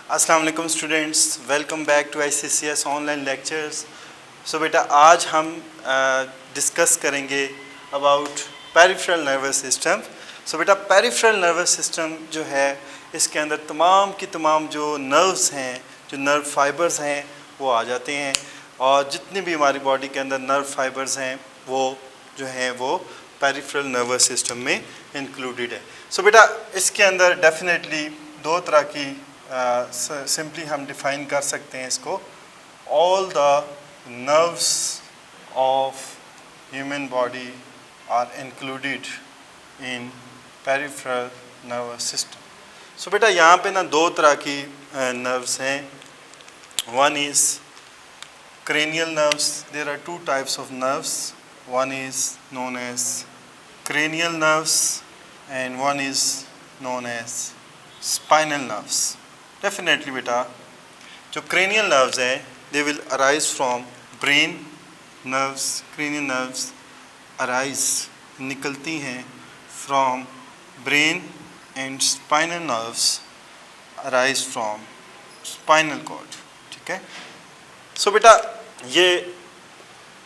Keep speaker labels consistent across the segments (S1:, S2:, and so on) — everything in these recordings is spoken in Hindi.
S1: अस्सलाम वालेकुम students, welcome back to ICCS online lectures. So बेटा आज हम डिस्कस करेंगे about peripheral nervous system. So बेटा पेरिफेरल नर्वस सिस्टम जो है इसके अंदर तमाम की तमाम जो नर्व्स हैं, जो नर्व फाइबर्स हैं वो आ जाते हैं और जितनी भी हमारी बॉडी के अंदर नर्व फाइबर्स हैं वो जो हैं वो पेरिफेरल नर्वस सिस्टम में इंक्लूडेड है। सो बेटा इसके अंदर डेफिनेटली दो तरह की सिंपली हम डिफाइन कर सकते हैं इसको। All the nerves of human body are included in peripheral nervous system. So बेटा यहाँ पे ना दो तरह की नर्व्स हैं। One is cranial nerves. There are two types of nerves. One is known as cranial nerves and one is known as spinal nerves. Definitely beta जो cranial nerves हैं they will arise from brain nerves. Cranial nerves arise निकलती हैं from brain and spinal nerves arise from spinal cord. ठीक है। सो बेटा ये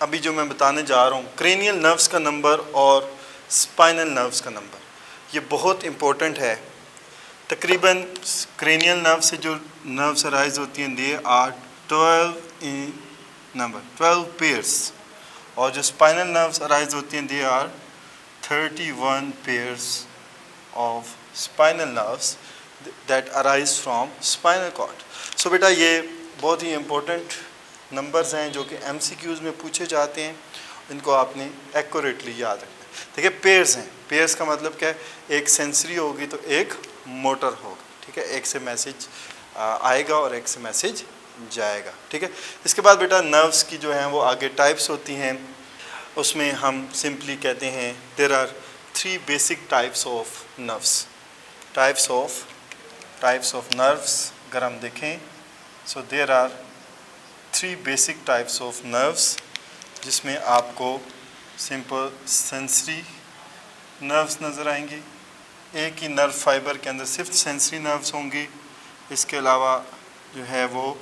S1: अभी जो मैं बताने जा रहा हूँ क्रेनियल नर्व्स का नंबर और स्पाइनल नर्व्स का नंबर ये बहुत इम्पोर्टेंट है। तकरीबन क्रेनियल नर्व से जो नर्व्स अराइज होती हैं they are 12 in number, 12 pairs, और जो स्पाइनल नर्व्स अराइज होती हैं they are 31 pairs of spinal nerves that arise from spinal cord. So बेटा ये बहुत ही इम्पोर्टेंट नंबर्स हैं जो कि MCQs में पूछे जाते हैं, इनको आपने एक्यूरेटली याद रखना है। देखिए पेयर्स हैं, पेयर्स का मतलब क्या है, एक सेंसरी होगी तो एक मोटर होगा। ठीक है, एक से मैसेज आएगा और एक से मैसेज जाएगा। ठीक है, इसके बाद बेटा नर्व्स की जो हैं वो आगे टाइप्स होती हैं, उसमें हम सिंपली कहते हैं there are 3 basic types of nerves. Types of nerves अगर हम देखें so there are 3 basic types of nerves, जिसमें आपको सिंपल सेंसरी नर्व्स नज़र आएंगी। एक ही नर्व फाइबर के अंदर सिर्फ सेंसरी नर्व्स होंगी। इसके अलावा जो है वो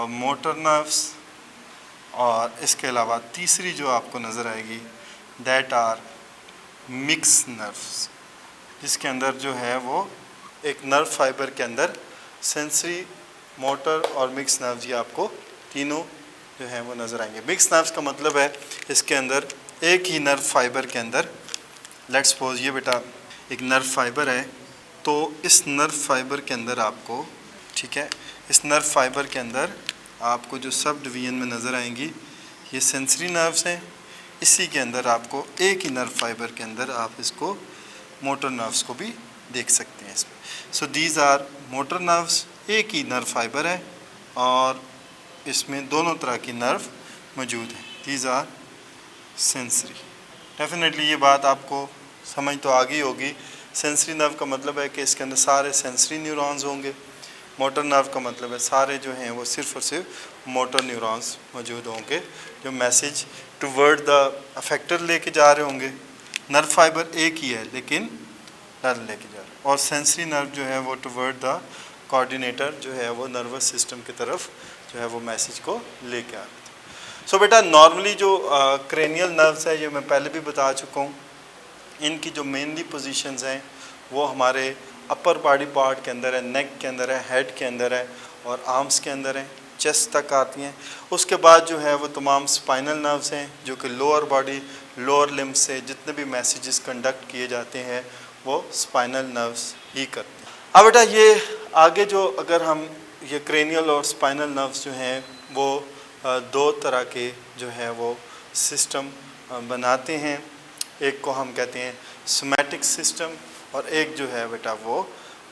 S1: मोटर नर्व्स, और इसके अलावा तीसरी जो आपको नज़र आएगी दैट आर मिक्स नर्व्स, जिसके अंदर जो है वो एक नर्व फाइबर के अंदर सेंसरी, मोटर और मिक्स नर्व्स ये आपको तीनों जो हैं वो नज़र आएंगे। मिक्स नर्व्स का मतलब है इसके अंदर एक ही नर्व फाइबर के अंदर, लेट्स सपोज ये बेटा एक नर्व फाइबर है, तो इस नर्व फाइबर के अंदर आपको, ठीक है, इस नर्व फाइबर के अंदर आपको जो सब डिवीजन में नज़र आएंगी ये सेंसरी नर्व्स हैं। इसी के अंदर आपको एक ही नर्व फाइबर के अंदर आप इसको मोटर नर्व्स को भी देख सकते हैं इसमें। So these are motor nerves, एक ही नर्व फाइबर है और इसमें दोनों तरह की नर्व मौजूद हैं। These are sensory. डेफिनेटली ये बात आपको समझ तो आ गई होगी। सेंसरी नर्व का मतलब है कि इसके अंदर सारे सेंसरी न्यूरॉन्स होंगे। मोटर नर्व का मतलब है सारे जो हैं वो सिर्फ और सिर्फ मोटर न्यूरॉन्स मौजूद होंगे जो मैसेज टुवर्ड द अफेक्टर लेके जा रहे होंगे। नर्व फाइबर एक ही है लेकिन नर्व लेके जा रहे हैं, और सेंसरी नर्व जो है वो टुवर्ड द कोऑर्डिनेटर जो है वो नर्वस सिस्टम की तरफ जो है वो मैसेज को लेके आ रहे थे। सो बेटा नॉर्मली जो क्रेनियल नर्व्स है ये मैं पहले भी बता चुका हूँ। इनकी जो मेनली पोजीशंस हैं वो हमारे अपर बॉडी पार्ट के अंदर है, नेक के अंदर है, हेड के अंदर है और आर्म्स के अंदर है, चेस्ट तक आती हैं। उसके बाद जो है वो तमाम स्पाइनल नर्व्स हैं जो कि लोअर बॉडी, लोअर लिम्ब से जितने भी मैसेजेस कंडक्ट किए जाते हैं वो स्पाइनल नर्व्स ही करते हैं। अब बेटा ये आगे जो अगर हम ये क्रेनियल और स्पाइनल नर्व्स जो हैं वो दो तरह के जो है वो सिस्टम बनाते हैं। एक को हम कहते हैं सोमैटिक सिस्टम और एक जो है बेटा वो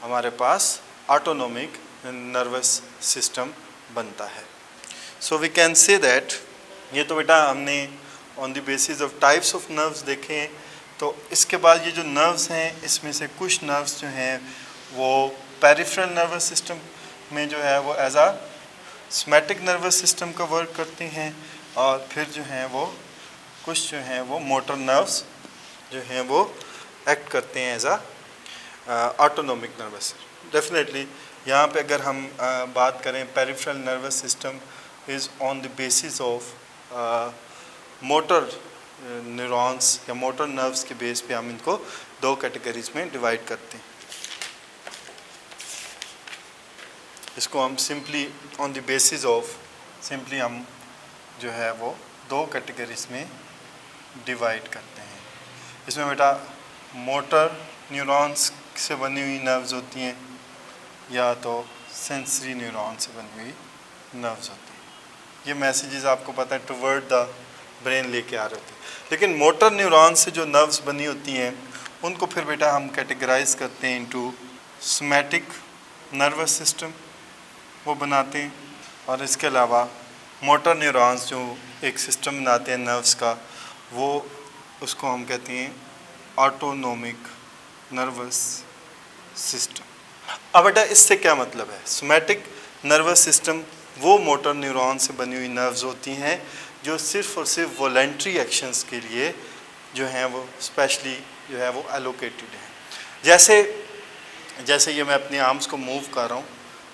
S1: हमारे पास ऑटोनोमिक नर्वस सिस्टम बनता है। So we can say that ये तो बेटा हमने on the basis of types of nerves देखे हैं। तो इसके बाद ये जो नर्व्स हैं इसमें से कुछ नर्व्स जो हैं वो पेरिफेरल नर्वस सिस्टम में जो है वो एज आ सोमैटिक नर्वस सिस्टम का वर्क करते हैं, और फिर जो हैं वो कुछ जो हैं वो मोटर नर्व्स जो हैं वो एक्ट करते हैं एज आ ऑटोनोमिक नर्वस। डेफिनेटली यहाँ पे अगर हम बात करें, peripheral nervous system is on the basis of motor neurons या मोटर नर्व्स के बेस पे हम इनको दो कैटेगरीज में डिवाइड करते हैं। इसको हम simply on the basis of simply हम जो है वो दो कैटेगरीज में डिवाइड करते हैं। इसमें बेटा मोटर न्यूरॉन्स से बनी हुई नर्व्स होती हैं या तो सेंसरी न्यूरॉन से बनी हुई नर्व्स होती हैं। ये मैसेजेस आपको पता है टुवर्ड द ब्रेन लेके आ रहे होते हैं। लेकिन मोटर न्यूरॉन से जो नर्व्स बनी होती हैं उनको फिर बेटा हम कैटेगराइज करते हैं इनटू सोमैटिक नर्वस सिस्टम, वो बनाते हैं। और इसके अलावा मोटर न्यूरॉन्स जो एक सिस्टम बनाते हैं नर्व्स का, वो उसको हम कहते हैं ऑटोनोमिक नर्वस सिस्टम। अब बेटा इससे क्या मतलब है? सोमैटिक नर्वस सिस्टम वो मोटर न्यूरॉन से बनी हुई नर्व्स होती हैं जो सिर्फ़ और सिर्फ वॉलेंट्री एक्शंस के लिए जो हैं वो स्पेशली जो है वो एलोकेटेड हैं। जैसे ये मैं अपने आर्म्स को मूव कर रहा हूँ,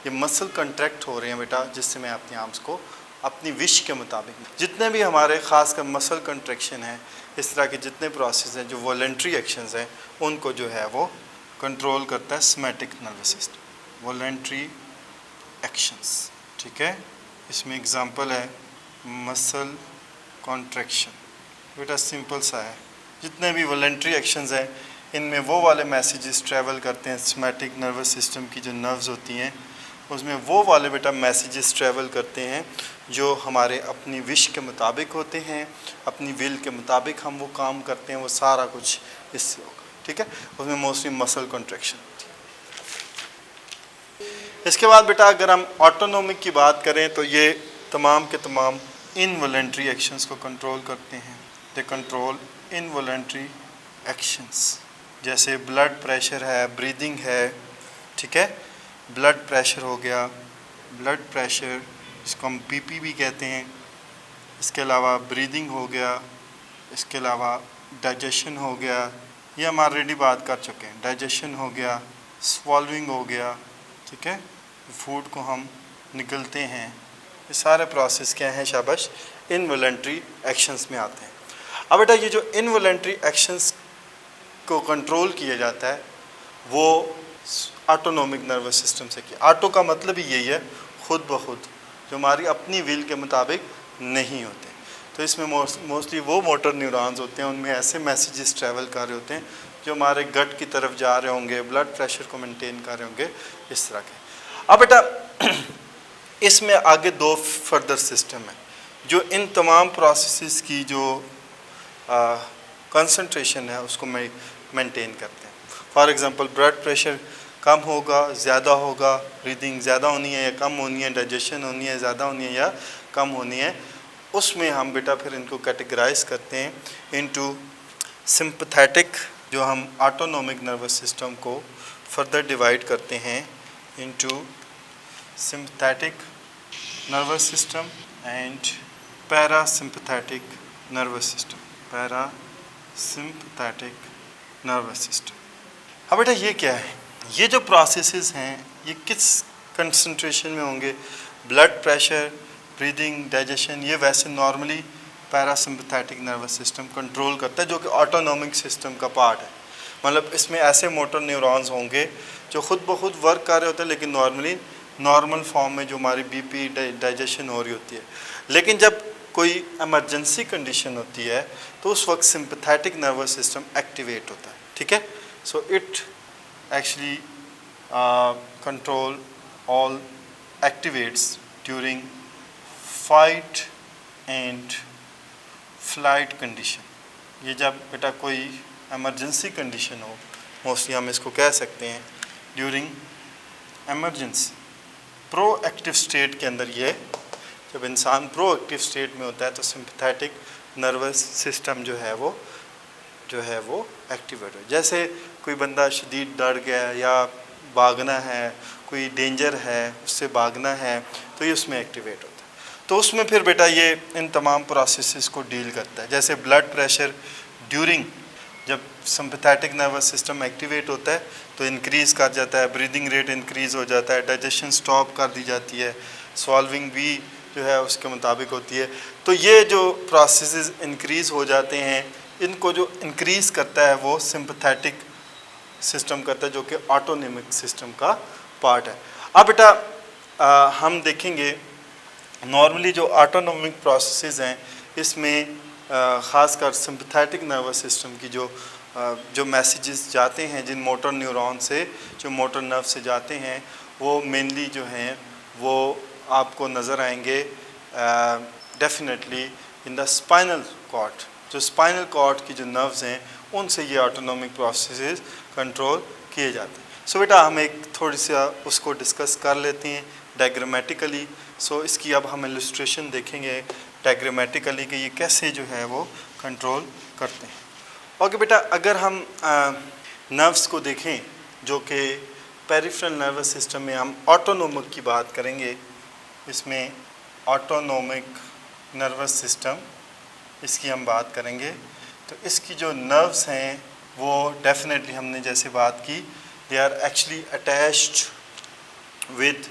S1: ये मसल कंट्रैक्ट हो रहे हैं बेटा, जिससे मैं अपने आर्म्स को अपनी विश के मुताबिक, जितने भी हमारे ख़ासकर मसल कंट्रैक्शन है, इस तरह के जितने प्रोसेस हैं जो वॉलेंट्री एक्शंस हैं, उनको जो है वो कंट्रोल करता है somatic nervous system. Voluntary actions, ठीक है। इसमें एग्जांपल है मसल कॉन्ट्रैक्शन, बेटा सिंपल सा है। जितने भी वॉलेंट्री एक्शंस हैं इनमें वो वाले मैसेजेस ट्रैवल करते हैं सोमैटिक नर्वस सिस्टम की जो नर्व्स होती हैं, उसमें वो वाले बेटा मैसेजेस ट्रैवल करते हैं जो हमारे अपनी विश के मुताबिक होते हैं, अपनी विल के मुताबिक हम वो काम करते हैं, वो सारा कुछ इससे होगा, ठीक है। उसमें मोस्टली मसल कॉन्ट्रैक्शन। इसके बाद बेटा अगर हम ऑटोनोमिक की बात करें तो ये तमाम के तमाम इनवॉलेंट्री एक्शंस को कंट्रोल करते हैं। दे कंट्रोल इनवॉलेंट्री एक्शंस, जैसे ब्लड प्रेशर है, ब्रीदिंग है, ठीक है। ब्लड प्रेशर हो गया, ब्लड प्रेशर इसको हम बीपी भी कहते हैं। इसके अलावा ब्रीदिंग हो गया, इसके अलावा डाइजेशन हो गया, ये हम ऑलरेडी बात कर चुके हैं। डाइजेशन हो गया, स्वॉल्विंग हो गया, ठीक है। फूड को हम निगलते हैं, ये सारे प्रोसेस क्या हैं शाबाश, इनवॉलेंट्री एक्शंस में आते हैं। अब बेटा ये जो इनवॉलेंट्री एक्शंस को कंट्रोल किया जाता है वो ऑटोनोमिक नर्वस सिस्टम से किया। ऑटो का मतलब ही यही है, खुद ब खुद, जो हमारी अपनी विल के मुताबिक नहीं होते। तो इसमें मोस्टली वो मोटर न्यूरॉन्स होते हैं, उनमें ऐसे मैसेजेस ट्रैवल कर रहे होते हैं जो हमारे गट की तरफ जा रहे होंगे, ब्लड प्रेशर को मेंटेन कर रहे होंगे, इस तरह के। अब बेटा इसमें आगे दो फर्दर सिस्टम है जो इन तमाम प्रोसेसेस की जो कंसंट्रेशन है उसको मेंटेन करते हैं। फॉर एग्जांपल ब्लड प्रेशर कम होगा, ज़्यादा होगा, ब्रीदिंग ज़्यादा होनी है या कम होनी है, डाइजेशन होनी है, ज़्यादा होनी है या कम होनी है, उसमें हम बेटा फिर इनको कैटेगराइज करते हैं इनटू सिंपैथेटिक, जो हम ऑटोनोमिक नर्वस सिस्टम को फर्दर डिवाइड करते हैं into sympathetic nervous system and parasympathetic nervous system. Parasympathetic nervous system. अब बेटा ये क्या है? ये जो प्रोसेसेस हैं ये किस कंसंट्रेशन में होंगे? ब्लड प्रेशर, ब्रीदिंग, डाइजेशन, ये वैसे normally parasympathetic nervous system control करता है, जो कि ऑटोनोमिक सिस्टम का पार्ट है। मतलब इसमें ऐसे मोटर न्यूरॉन्स होंगे जो खुद ब खुद वर्क कर रहे होते हैं, लेकिन नॉर्मली नॉर्मल फॉर्म में जो हमारी बीपी, डाइजेशन हो रही होती है। लेकिन जब कोई इमरजेंसी कंडीशन होती है तो उस वक्त सिंपैथेटिक नर्वस सिस्टम एक्टिवेट होता है, ठीक है। So it actually control all activates during fight and flight condition। ये जब बेटा कोई emergency condition हो, मोस्टली हम इसको कह सकते हैं ड्यूरिंग emergency। प्रोएक्टिव स्टेट के अंदर ये जब इंसान प्रोएक्टिव स्टेट में होता है तो सिंपैथेटिक नर्वस सिस्टम जो है वो एक्टिवेट हो। जैसे कोई बंदा शदीद डर गया या भागना है, कोई डेंजर है, उससे भागना है, तो ये उसमें एक्टिवेट होता है। तो उसमें फिर बेटा ये इन तमाम प्रोसेसेस को डील करता है। जैसे ब्लड प्रेशर ड्यूरिंग, जब सिंपैथेटिक नर्वस सिस्टम एक्टिवेट होता है तो इंक्रीज़ कर जाता है, ब्रीदिंग रेट इंक्रीज़ हो जाता है, डाइजेशन स्टॉप कर दी जाती है, सॉल्विंग भी जो है उसके मुताबिक होती है। तो ये जो प्रोसेसेस इंक्रीज़ हो जाते हैं, इनको जो इंक्रीज़ करता है वो सिंपैथेटिक सिस्टम करता है, जो कि ऑटोनॉमिक सिस्टम का पार्ट है। अब बेटा हम देखेंगे नॉर्मली जो ऑटोनॉमिक प्रोसेसेस हैं, इसमें ख़ासकर सिंपैथेटिक नर्वस सिस्टम की जो मैसेजेस जाते हैं जिन मोटर न्यूरॉन से, जो मोटर नर्व से जाते हैं, वो मेनली जो हैं वो आपको नज़र आएंगे definitely in the spinal cord. जो स्पाइनल कॉर्ड की जो नर्व्स हैं उनसे ये ऑटोनॉमिक प्रोसेसेस कंट्रोल किए जाते हैं। सो बेटा हम एक थोड़ी सा उसको डिस्कस कर लेते हैं डायग्रामेटिकली। सो इसकी अब हम इलस्ट्रेशन देखेंगे डायग्रामेटिकली कि ये कैसे जो है वो कंट्रोल करते हैं। ओके बेटा, अगर हम नर्व्स को देखें जो कि पेरिफेरल नर्वस सिस्टम में हम ऑटोनोमिक की बात करेंगे, इसमें ऑटोनोमिक नर्वस सिस्टम इसकी हम बात करेंगे, तो इसकी जो नर्व्स हैं वो डेफिनेटली हमने जैसे बात की, they are actually attached with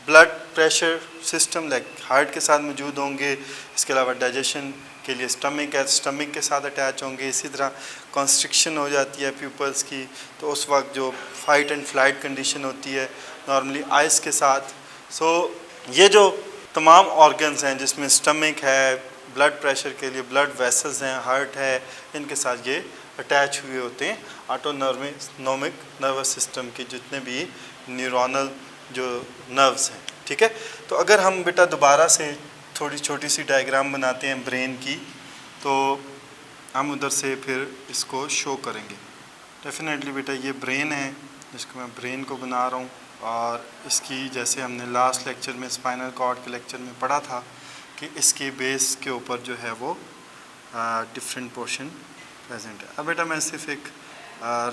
S1: blood pressure system, like heart के साथ मौजूद होंगे। इसके अलावा डाइजेशन के लिए स्टमक है, स्टमक के साथ अटैच होंगे। इसी तरह कॉन्स्ट्रिक्शन हो जाती है प्यूपल्स की, तो उस वक्त जो फाइट एंड फ्लाइट कंडीशन होती है नॉर्मली आइस के साथ। सो ये जो तमाम ऑर्गन्स हैं जिसमें स्टमक है, ब्लड प्रेशर के लिए ब्लड वेसल्स हैं, हार्ट है, इनके साथ ये अटैच हुए होते हैं ऑटोनॉमिक नर्वस सिस्टम के जितने भी न्यूरोनल जो नर्व्स हैं। ठीक है, तो अगर हम बेटा दोबारा से थोड़ी छोटी सी डायग्राम बनाते हैं ब्रेन की, तो हम उधर से फिर इसको शो करेंगे। डेफिनेटली बेटा ये ब्रेन है जिसको मैं ब्रेन को बना रहा हूँ, और इसकी जैसे हमने लास्ट लेक्चर में स्पाइनल कॉर्ड के लेक्चर में पढ़ा था कि इसके बेस के ऊपर जो है वो डिफरेंट पोर्शन प्रेजेंट है। अब बेटा मैं सिर्फ एक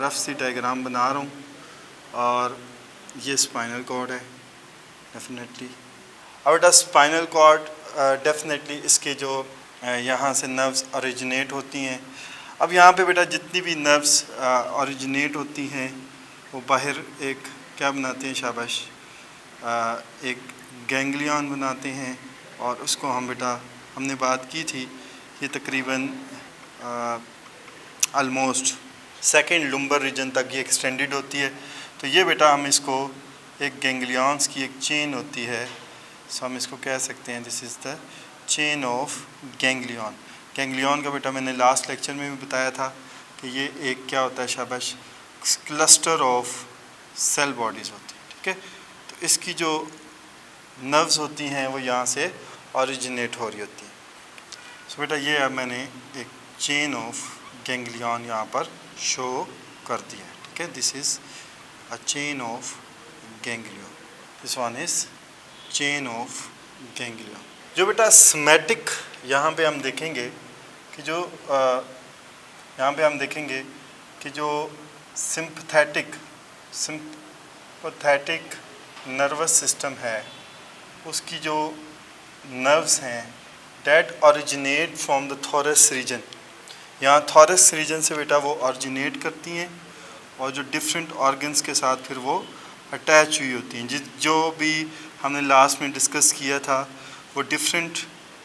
S1: रफ सी डायग्राम बना रहा हूँ, और ये स्पाइनल कॉर्ड है डेफिनेटली। अब बेटा स्पाइनल कॉर्ड डेफिनेटली इसके जो यहाँ से नर्व्स ओरिजिनेट होती हैं। अब यहाँ पे बेटा जितनी भी नर्व्स ओरिजिनेट होती हैं वो बाहर एक क्या बनाते हैं, शाबाश, एक गैंग्लियन बनाते हैं, और उसको हम बेटा हमने बात की थी, ये तकरीबन ऑलमोस्ट सेकेंड लुम्बर रीजन तक ये एक्सटेंडेड होती है। तो ये बेटा हम इसको एक गैंग्लियंस की एक चेन होती है, सो हम इसको कह सकते हैं this is the chain of ganglion. Ganglion का बेटा मैंने लास्ट लेक्चर में भी बताया था कि ये एक क्या होता है, शाबाश, क्लस्टर ऑफ सेल बॉडीज़ होती है। ठीक है, तो इसकी जो नर्व्स होती हैं वो यहाँ से ओरिजिनेट हो रही होती हैं। सो बेटा ये अब मैंने एक चेन ऑफ गैंग्लियन यहाँ पर शो कर दिया है। ठीक है, this is a chain of ganglion, this one is chain of ganglion. जो बेटा सोमैटिक यहाँ पे हम देखेंगे कि जो यहाँ पे हम देखेंगे कि जो सिंपैथेटिक नर्वस सिस्टम है, उसकी जो नर्व्स हैं that originate from the thorax region. यहाँ थॉरस रीजन से बेटा वो ओरिजिनेट करती हैं, और जो डिफरेंट ऑर्गन्स के साथ फिर वो अटैच हुई होती हैं। जो भी हमने लास्ट में डिस्कस किया था, वो डिफरेंट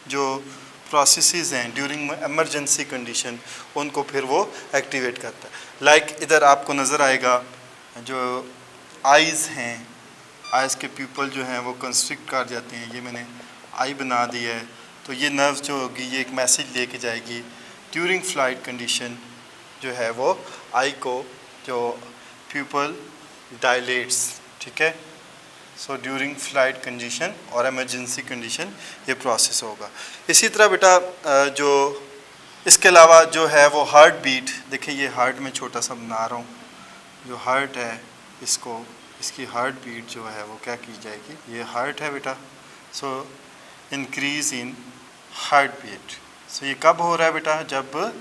S1: जो प्रोसेसेस हैं ड्यूरिंग एमरजेंसी कंडीशन, उनको फिर वो एक्टिवेट करता है। लाइक इधर आपको नज़र आएगा जो आइज़ हैं, आइज़ के प्यूपल जो हैं वो कंस्ट्रिक्ट कर जाते हैं। ये मैंने आई बना दी है, तो ये नर्व जो होगी ये एक मैसेज लेके जाएगी ड्यूरिंग फ्लाइट कंडीशन, जो है वो आई को जो प्यूपल डायलेट्स। ठीक है, सो ड्यूरिंग फ्लाइट कंडीशन और एमरजेंसी कंडीशन ये प्रोसेस होगा। इसी तरह बेटा जो इसके अलावा जो है वो हार्ट बीट, देखिए ये हार्ट में छोटा सा बना रहा हूँ, जो हार्ट है इसको, इसकी हार्ट बीट जो है वो क्या की जाएगी, ये हार्ट है बेटा, सो इंक्रीज़ इन हार्ट बीट। सो ये कब हो रहा है बेटा, जब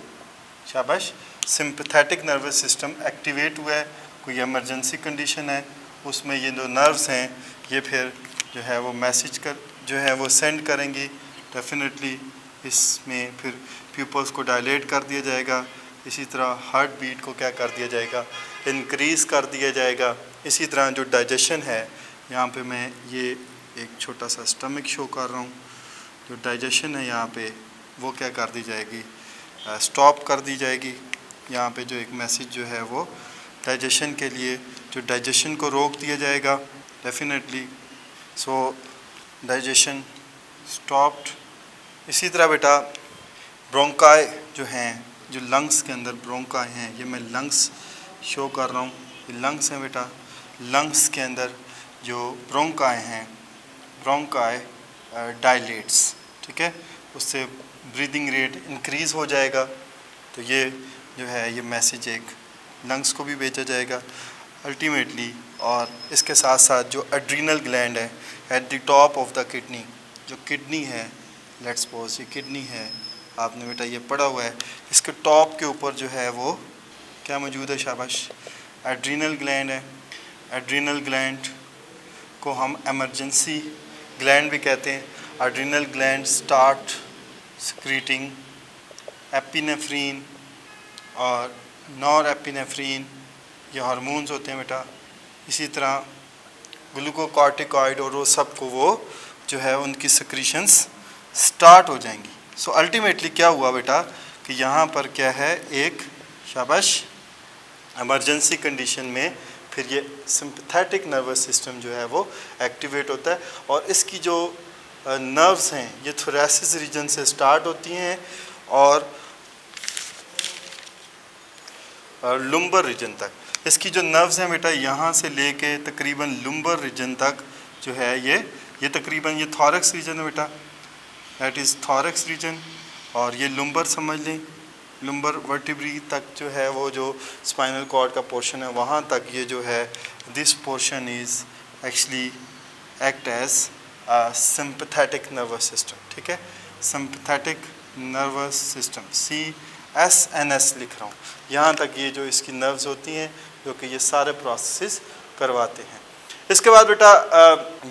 S1: शाबाश सिंपैथेटिक नर्वस सिस्टम एक्टिवेट हुआ है, कोई एमरजेंसी कंडीशन है, उसमें ये जो नर्व्स हैं ये फिर जो है वो मैसेज जो है वो सेंड करेंगी। डेफिनेटली इसमें फिर प्यूपल्स को डायलेट कर दिया जाएगा, इसी तरह हार्ट बीट को क्या कर दिया जाएगा, इंक्रीज़ कर दिया जाएगा। इसी तरह जो डाइजेशन है, यहाँ पे मैं ये एक छोटा सा स्टमक शो कर रहा हूँ, जो डाइजेशन है यहाँ पे वो क्या कर दी जाएगी, स्टॉप कर दी जाएगी। यहाँ पे जो एक मैसेज जो है वो डाइजेशन के लिए, जो डाइजेशन को रोक दिया जाएगा डेफिनेटली। सो डाइजेशन स्टॉप्ड। इसी तरह बेटा ब्रोंकाई जो हैं, जो लंग्स के अंदर ब्रोंकाई हैं, ये मैं लंग्स शो कर रहा हूँ, ये लंग्स हैं बेटा। लंग्स के अंदर जो ब्रोंकाई हैं, ब्रोंकाई डायलेट्स, ठीक है, उससे ब्रीदिंग रेट इंक्रीज़ हो जाएगा। तो ये जो है ये मैसेज एक लंग्स को भी भेजा जाएगा अल्टीमेटली। और इसके साथ साथ जो एड्रीनल ग्लैंड है at the top of the kidney, जो किडनी है, लेट्स सपोज ये किडनी है, आपने बेटा ये पढ़ा हुआ है, इसके टॉप के ऊपर जो है वो क्या मौजूद है, शाबाश, एड्रीनल ग्लैंड है। एड्रीनल ग्लैंड को हम एमरजेंसी ग्लैंड भी कहते हैं। Adrenal gland start secreting epinephrine और नॉर एपिनेफ्रीन, ये हार्मोन्स होते हैं बेटा। इसी तरह ग्लूकोकॉर्टिकॉइड और वो सब को वो जो है उनकी सिक्रीशंस स्टार्ट हो जाएंगी। सो अल्टीमेटली क्या हुआ बेटा कि यहाँ पर क्या है, एक शाबाश इमरजेंसी कंडीशन में फिर ये सिंपैथेटिक नर्वस सिस्टम जो है वो एक्टिवेट होता है। और इसकी जो नर्व्स हैं ये थोरेसिस रीजन से स्टार्ट होती हैं और लुम्बर रीजन तक। इसकी जो नर्व्स हैं बेटा यहाँ से लेके तकरीबन लुम्बर रीजन तक जो है ये तकरीबन ये थॉरक्स रीजन है बेटा, दैट इज़ थॉरक्स रीजन। और ये लुम्बर समझ लें, लुम्बर वर्टिब्री तक जो है वो जो स्पाइनल कॉर्ड का पोर्शन है वहाँ तक ये जो है this portion is actually act as sympathetic nervous system, ठीक है, सिंपैथेटिक नर्वस सिस्टम, CSNS लिख रहा हूँ। यहाँ तक ये जो इसकी नर्व्स होती हैं जो कि ये सारे प्रोसेस करवाते हैं। इसके बाद बेटा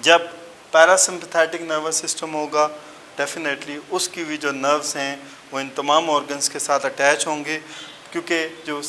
S1: जब पैरासिम्पैथेटिक नर्वस सिस्टम होगा डेफिनेटली उसकी भी जो नर्व्स हैं वो इन तमाम ऑर्गन्स के साथ अटैच होंगे, क्योंकि जो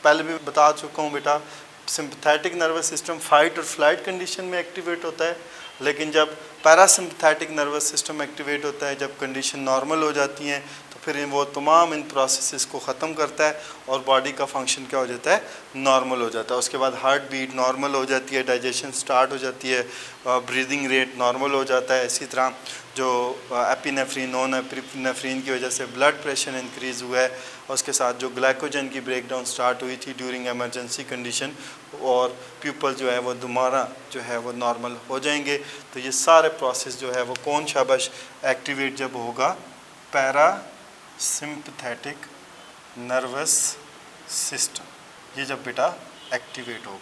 S1: पहले भी बता चुका हूँ बेटा सिंपैथेटिक नर्वस सिस्टम फाइट और फ्लाइट कंडीशन में एक्टिवेट होता है, लेकिन जब पैरासिम्पैथेटिक नर्वस सिस्टम एक्टिवेट होता है, जब कंडीशन नॉर्मल हो जाती हैं तो फिर वो तमाम इन प्रोसेसेस को ख़त्म करता है और बॉडी का फंक्शन क्या हो जाता है, नॉर्मल हो जाता है। उसके बाद हार्ट बीट नॉर्मल हो जाती है, डाइजेशन स्टार्ट हो जाती है, ब्रीदिंग रेट नॉर्मल हो जाता है। इसी तरह जो एपिनेफ्रीन नॉन एपिनेफ्रीन की वजह से ब्लड प्रेशर इंक्रीज़ हुआ है, और उसके साथ जो ग्लाइकोजन की ब्रेकडाउन स्टार्ट हुई थी ड्यूरिंग एमरजेंसी कंडीशन, और प्यूपल जो है वो दोबारा जो है वो नॉर्मल हो जाएंगे। तो ये सारे प्रोसेस जो है वो कौन शाबाश एक्टिवेट जब होगा, पैरासिम्पैथेटिक नर्वस सिस्टम, ये जब बेटा एक्टिवेट होगा।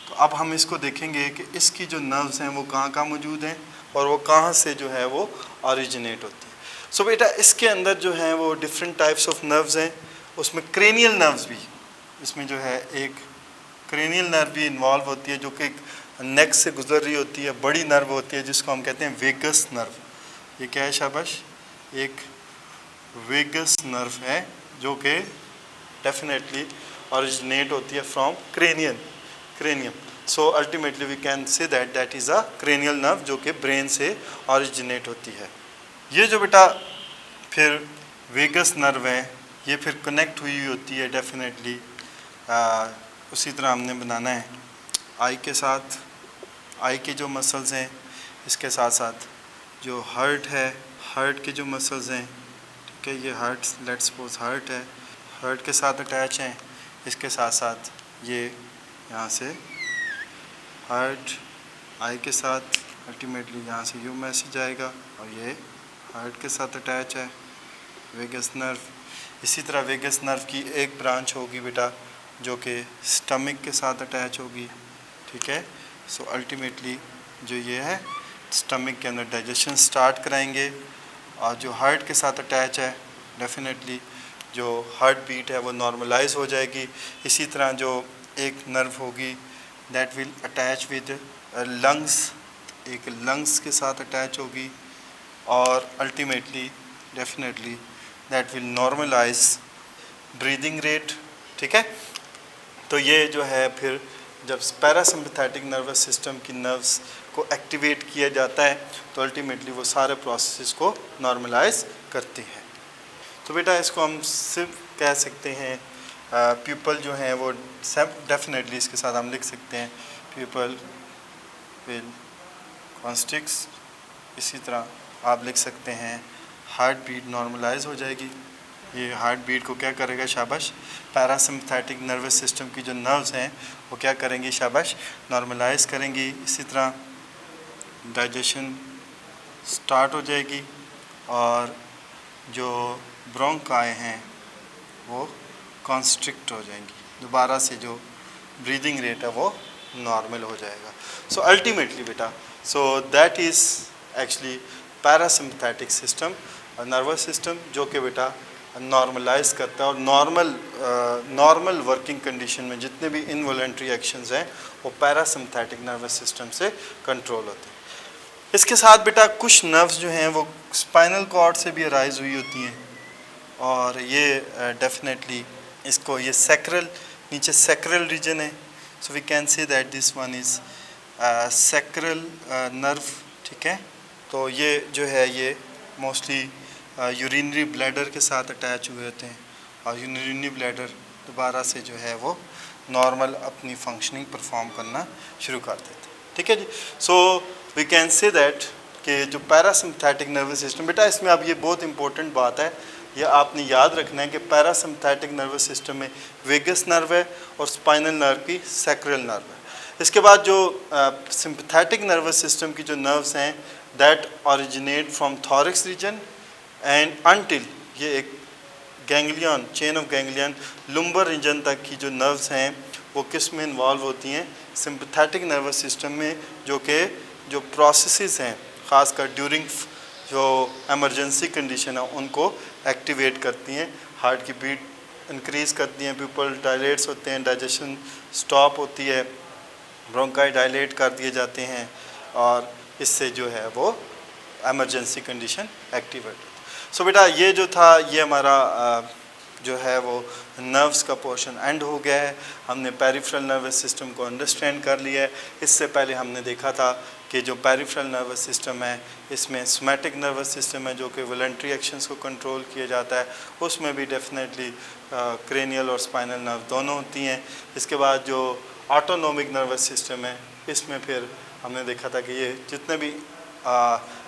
S1: तो अब हम इसको देखेंगे कि इसकी जो नर्व्स हैं वो कहाँ कहाँ मौजूद हैं और वो कहाँ से जो है वो ओरिजिनेट होती है। सो बेटा इसके अंदर जो है वो डिफरेंट टाइप्स ऑफ नर्व्स हैं, उसमें क्रेनियल नर्व्स भी, इसमें जो है एक क्रेनियल नर्व भी इन्वॉल्व होती है जो कि नेक से गुजर रही होती है, बड़ी नर्व होती है जिसको हम कहते हैं वेगस नर्व। ये क्या है शाबाश, एक वेगस नर्व है जो कि डेफिनेटली ओरिजिनेट होती है from cranium. So ultimately we can say that is a cranial nerve जो कि ब्रेन से ओरिजिनेट होती है। ये जो बेटा फिर वेगस नर्व है ये फिर कनेक्ट हुई होती है डेफिनेटली उसी तरह हमने बनाना है आई के साथ, आई के जो मसल्स हैं, इसके साथ साथ जो हार्ट है, हार्ट के जो मसल्स हैं, ठीक है, ये हार्ट लेट्स सपोज हार्ट है, हार्ट के साथ अटैच हैं। इसके साथ साथ ये यहाँ से हार्ट आई के साथ अल्टीमेटली यहाँ से यू मैसेज आएगा और ये हार्ट के साथ अटैच है वेगस नर्व। इसी तरह वेगस नर्व की एक ब्रांच होगी बेटा जो कि स्टमक के साथ अटैच होगी, ठीक है। सो अल्टीमेटली जो ये है स्टमक के अंदर डाइजेशन स्टार्ट कराएंगे, और जो हार्ट के साथ अटैच है डेफिनेटली जो हार्ट बीट है वो नॉर्मलाइज हो जाएगी। इसी तरह जो एक नर्व होगी that will attach with lungs, एक लंग्स के साथ अटैच होगी, और ultimately definitely that will normalise breathing rate ठीक है। तो ये जो है फिर जब पैरासिम्पथेटिक नर्वस सिस्टम की नर्व्स को एक्टिवेट किया जाता है तो अल्टीमेटली वो सारे प्रोसेस को नॉर्मलाइज करती हैं। तो बेटा इसको हम सिर्फ कह सकते हैं पीपल जो हैं वो सब डेफिनेटली इसके साथ हम लिख सकते हैं पीपल विल कॉन्स्ट्रिक्स। इसी तरह आप लिख सकते हैं हार्ट बीट नॉर्मलाइज हो जाएगी। ये हार्ट बीट को क्या करेगा, शाबाश, पैरासिम्पथेटिक नर्वस सिस्टम की जो नर्व्स हैं वो क्या करेंगी, शाबाश, नॉर्मलाइज करेंगी। इसी तरह डाइजेशन स्टार्ट हो जाएगी और जो ब्रोंकाई हैं वो कॉन्स्ट्रिक्ट हो जाएंगी। दोबारा से जो ब्रीदिंग रेट है वो नॉर्मल हो जाएगा। सो अल्टीमेटली बेटा, so that is actually parasympathetic system, nervous system जो कि बेटा नॉर्मलाइज करता है और नॉर्मल वर्किंग कंडीशन में जितने भी इनवॉलंटरी एक्शंस हैं वो पैरासिम्पथेटिक नर्वस सिस्टम से कंट्रोल होते हैं। इसके साथ बेटा कुछ नर्व्स जो हैं वो स्पाइनल कॉर्ड से भी अराइज हुई होती हैं और ये डेफिनेटली इसको ये सैक्रल, नीचे सैक्रल रीजन है, so we can say that this one is sacral nerve, ठीक है। तो ये जो है ये मोस्टली यूरिनरी ब्लैडर के साथ अटैच हुए होते हैं और यूरिनरी ब्लैडर दोबारा से जो है वो नॉर्मल अपनी फंक्शनिंग परफॉर्म करना शुरू कर देते हैं, ठीक है जी। So we can say that कि जो पैरासिम्पथेटिक नर्वस सिस्टम, बेटा इसमें अब ये बहुत इंपॉर्टेंट बात है, ये आपने याद रखना है कि पैरासिम्पथेटिक नर्वस सिस्टम में वेगस नर्व है और स्पाइनल नर्व की सैक्रल नर्व है। इसके बाद जो सिम्पथेटिक नर्वस सिस्टम की जो नर्व्स हैं that originate from thorax region and until, ये एक ganglion, chain of ganglion lumbar region तक की जो नर्व्स हैं वो किस में इन्वॉल्व होती हैं, सिम्पथेटिक नर्वस सिस्टम में, जो कि जो प्रोसेसेस हैं ख़ासकर ड्यूरिंग जो एमरजेंसी कंडीशन है उनको एक्टिवेट करती हैं, हार्ट की बीट इंक्रीज़ करती हैं, पीपल डायलेट्स होते हैं, डाइजेशन स्टॉप होती है, ब्रोंकाई डायलेट कर दिए जाते हैं और इससे जो है वो एमरजेंसी कंडीशन एक्टिवेट। सो बेटा ये जो था ये हमारा जो है वो नर्व्स का पोर्शन एंड हो गया है। हमने पेरिफेरल नर्वस सिस्टम को अंडरस्टैंड कर लिया है। इससे पहले हमने देखा था कि जो पेरिफेरल नर्वस सिस्टम है इसमें सोमैटिक नर्वस सिस्टम है जो कि वॉलंटरी एक्शंस को कंट्रोल किया जाता है, उसमें भी डेफिनेटली क्रेनियल और स्पाइनल नर्व दोनों होती हैं। इसके बाद जो ऑटोनोमिक नर्वस सिस्टम है इसमें फिर हमने देखा था कि ये जितने भी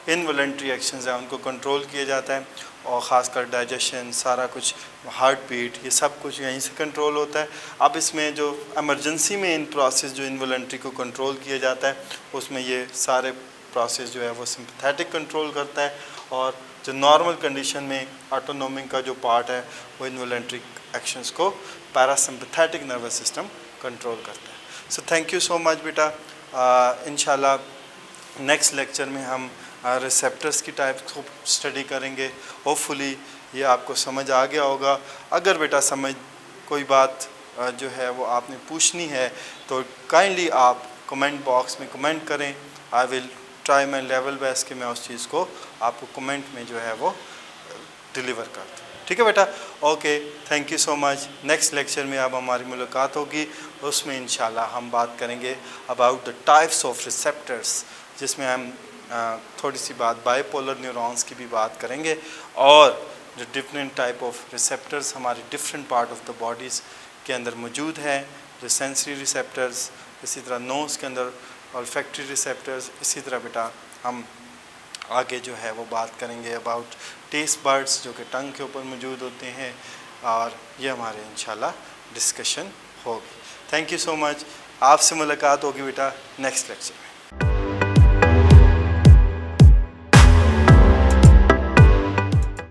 S1: इनवॉलंटरी एक्शंस हैं उनको कंट्रोल किया जाता है और ख़ासकर डाइजेशन, सारा कुछ, हार्ट बीट, ये सब कुछ यहीं से कंट्रोल होता है। अब इसमें जो एमरजेंसी में इन प्रोसेस जो इनवॉलंटरी को कंट्रोल किया जाता है उसमें ये सारे प्रोसेस जो है वो सिम्पथेटिक कंट्रोल करता है और जो नॉर्मल कंडीशन में ऑटोनोमिक का जो पार्ट है वो इनवॉलंटरी एक्शंस को पैरासिम्पथेटिक नर्वस सिस्टम कंट्रोल करता है। So thank you so much बेटा। इंशाल्लाह नेक्स्ट लेक्चर में हम रिसेप्टर्स की टाइप को स्टडी करेंगे। होपफुली ये आपको समझ आ गया होगा। अगर बेटा समझ कोई बात जो है वो आपने पूछनी है तो काइंडली आप कमेंट बॉक्स में कमेंट करें। I will try my level best कि मैं उस चीज़ को आपको कमेंट में जो है वो डिलीवर कर दूँ, ठीक है बेटा। Okay, thank you so much. Next lecture में अब हमारी मुलाकात होगी, उसमें इंशाल्लाह हम बात करेंगे about the types of receptors, जिसमें हम थोड़ी सी बात बाइपोलर न्यूरॉन्स की भी बात करेंगे और जो डिफरेंट टाइप ऑफ रिसेप्टर्स हमारे different part of the bodies के अंदर मौजूद हैं, जो सेंसरी रिसेप्टर्स, इसी तरह नोज़ के अंदर ऑल्फैक्टरी रिसेप्टर्स, इसी तरह बेटा हम आगे जो है वो बात करेंगे अबाउट टेस्ट बर्ड्स जो कि टंग के ऊपर मौजूद होते हैं और ये हमारे इंशाल्लाह डिस्कशन होगी। Thank you so much. आपसे मुलाकात होगी बेटा नेक्स्ट लेक्चर में।